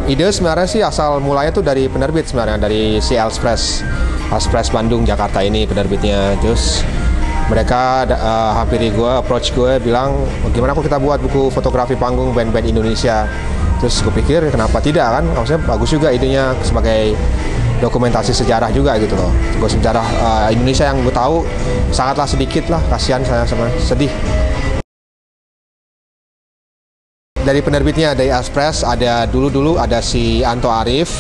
ide sebenarnya sih asal mulanya tuh dari penerbit sebenarnya, dari si Elspress Bandung Jakarta ini penerbitnya. Terus mereka hampiri gue, approach gue, bilang gimana kalau kita buat buku fotografi panggung band-band Indonesia. Terus gue pikir kenapa tidak kan, maksudnya bagus juga idenya sebagai dokumentasi sejarah juga gitu loh. Sejarah Indonesia yang gue tahu sangatlah sedikit lah, kasihan saya sama sedih. Dari penerbitnya, dari Elspress, ada dulu ada si Anto Arif,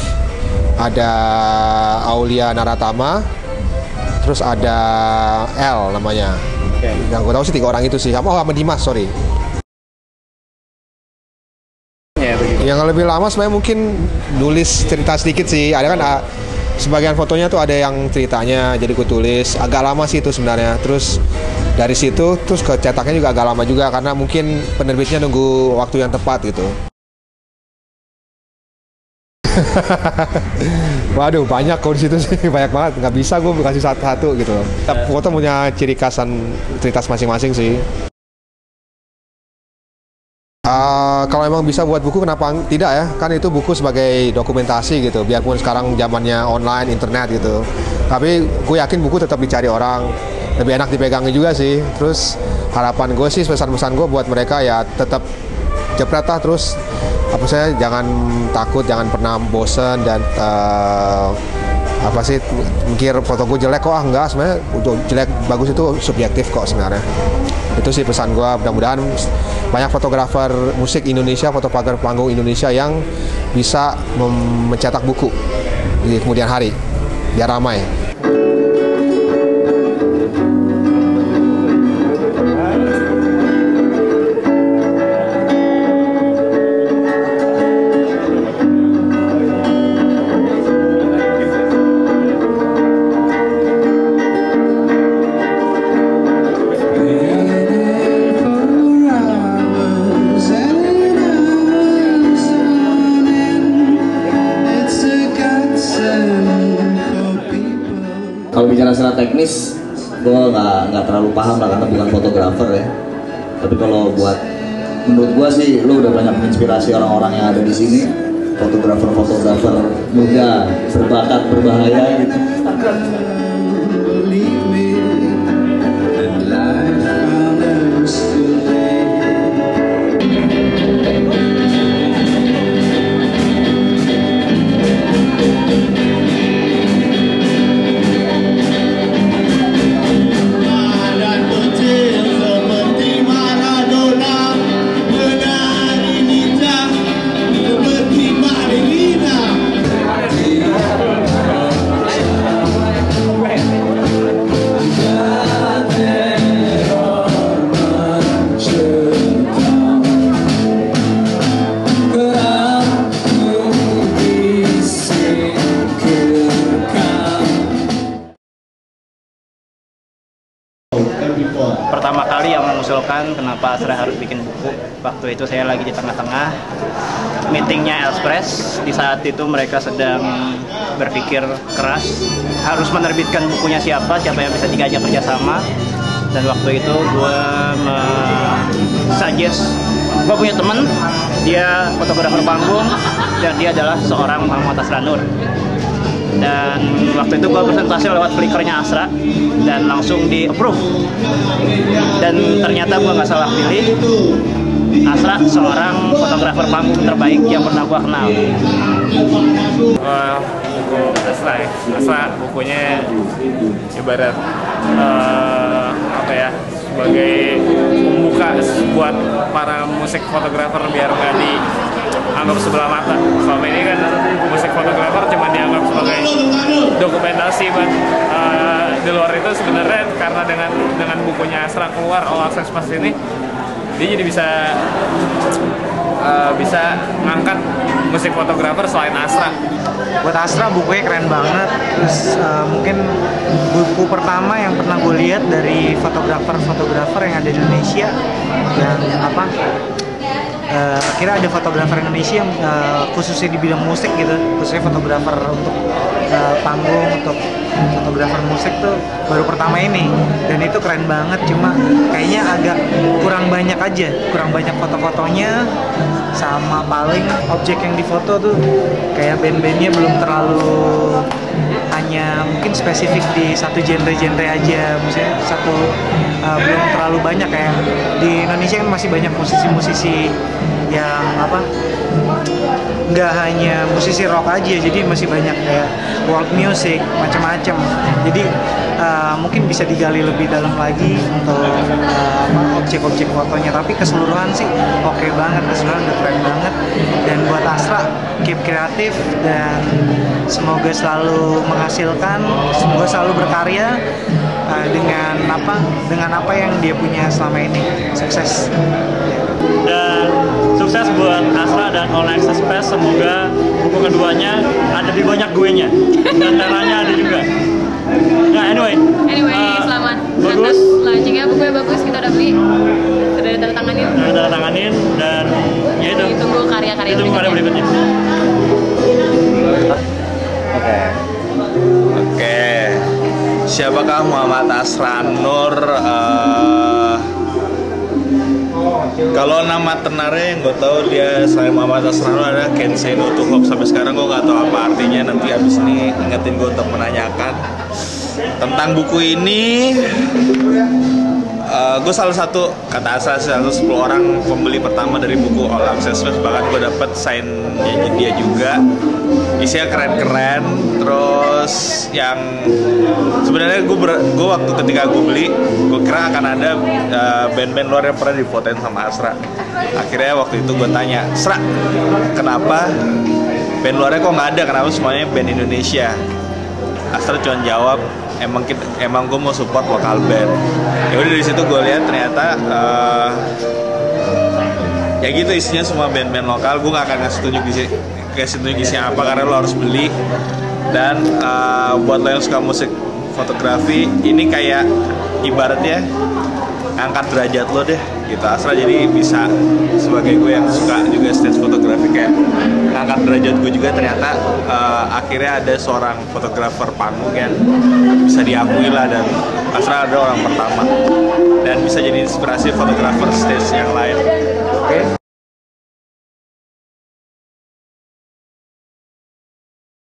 ada Aulia Naratama, terus ada L namanya. Yang gue tahu sih 3 orang itu sih, sama Dimas, sorry. Yang lebih lama sebenarnya mungkin nulis cerita sedikit sih. Ada kan sebagian fotonya tuh ada yang ceritanya, jadi gue tulis. Agak lama sih itu sebenarnya. Terus dari situ terus ke cetaknya juga agak lama juga karena mungkin penerbitnya nunggu waktu yang tepat gitu. Waduh, banyak kok di situ sih, banyak banget. Nggak bisa gue kasih satu-satu gitu loh. Foto punya ciri khasan cerita masing-masing sih. Kalau emang bisa buat buku, kenapa tidak ya? Kan itu buku sebagai dokumentasi gitu, biarpun sekarang zamannya online, internet gitu. Tapi gue yakin buku tetap dicari orang, lebih enak dipegangnya juga sih. Terus harapan gue sih, pesan-pesan gue buat mereka ya tetap jepret lah, terus apa saya jangan takut, jangan pernah bosen dan apa sih mikir foto gue jelek kok, enggak, sebenarnya jelek bagus itu subjektif kok sebenarnya. Itu sih pesan gue. Mudah-mudahan banyak fotografer musik Indonesia, fotografer panggung Indonesia yang bisa mencetak buku di kemudian hari biar ramai. Kalau bicara secara teknis, gue nggak terlalu paham lah karena bukan fotografer ya. Tapi kalau buat menurut gue sih, lo udah banyak menginspirasi orang-orang yang ada di sini, fotografer muda, berbakat, berbahaya gitu. Pertama kali yang mengusulkan kenapa Asra harus bikin buku, waktu itu saya lagi di tengah-tengah meetingnya Elspress. Di saat itu mereka sedang berpikir keras harus menerbitkan bukunya siapa yang bisa diajak kerjasama. Dan waktu itu gue suggest, gue punya temen, dia fotografer panggung dan dia adalah seorang Muhammad Asra Nur. Dan waktu itu gue presentasi lewat Flickr-nya Asra dan langsung di approve. Dan ternyata gue nggak salah pilih. Asra seorang fotografer panggung terbaik yang pernah gue kenal. Buku Asra ya. Asra bukunya ibarat apa ya, sebagai pembuka buat para musik fotografer biar nggak dianggap sebelah mata. Selama ini kan musik fotografer cuma dianggap sebagai dokumentasi, di luar itu sebenarnya karena dengan bukunya Asra keluar All Access Pass ini, dia jadi bisa ngangkat musik fotografer selain Asra. Buat Asra bukunya keren banget. Terus mungkin buku pertama yang pernah gue lihat dari fotografer yang ada di Indonesia yang kira ada fotografer Indonesia yang khususnya di bidang musik gitu, khususnya fotografer untuk panggung untuk fotografer musik tuh baru pertama ini, dan itu keren banget. Cuma kayaknya agak kurang banyak aja, kurang banyak foto-fotonya, sama paling objek yang difoto tuh kayak band-bandnya belum terlalu, hanya mungkin spesifik di satu genre aja, misalnya satu, belum terlalu banyak. Kayak di Indonesia kan masih banyak musisi-musisi yang apa, nggak hanya musisi rock aja, jadi masih banyak kayak world music macam-macam. Jadi mungkin bisa digali lebih dalam lagi untuk objek-objek fotonya. Tapi keseluruhan sih oke banget, keseluruhan udah keren banget. Dan buat Asra, keep kreatif dan semoga selalu menghasilkan, semoga selalu berkarya dengan apa yang dia punya selama ini. Sukses. Dan sukses buat Asra dan All Access Press. Semoga buku keduanya ada lebih banyak gue-nya dan darahnya ada juga. Nah, anyway, selamat bagus. atas launchingnya, bukunya bagus, kita udah beli, sudah ditandatanganin, dan ya itu ditunggu karya-karya berikutnya. Oke. Siapakah Muhammad Asra Nur? Kalau nama tenarnya yang gue tahu dia selain Muhammad Asra Nur ada Can't Say No to Hope. Sampai sekarang gue nggak tahu apa artinya. Nanti abis ini ingetin gue untuk menanyakan tentang buku ini. Gue salah satu, kata Asra, salah 10 orang pembeli pertama dari buku All Access Press. Bahkan gue dapet sign-nya dia juga. Isinya keren-keren. Terus yang sebenarnya gue waktu ketika gue beli, gue kira akan ada band-band luar yang pernah difotoin sama Asra. Akhirnya waktu itu gue tanya, Asra, kenapa band luarnya kok nggak ada? Kenapa semuanya band Indonesia? Asra cuma jawab, emang gue mau support lokal band. Ya udah, dari situ gue lihat ternyata ya gitu, isinya semua band-band lokal. Gue gak akan ngasih tunjuk isinya apa karena lo harus beli. Dan buat lo yang suka musik fotografi, ini kayak ibaratnya angkat derajat lo deh gitu Asra. Jadi bisa, sebagai gue yang suka juga stage fotografi, kayak angkat derajat gue juga. Ternyata akhirnya ada seorang fotografer panggung yang bisa diakui lah, dan Asra ada orang pertama dan bisa jadi inspirasi fotografer stage yang lain. Oke.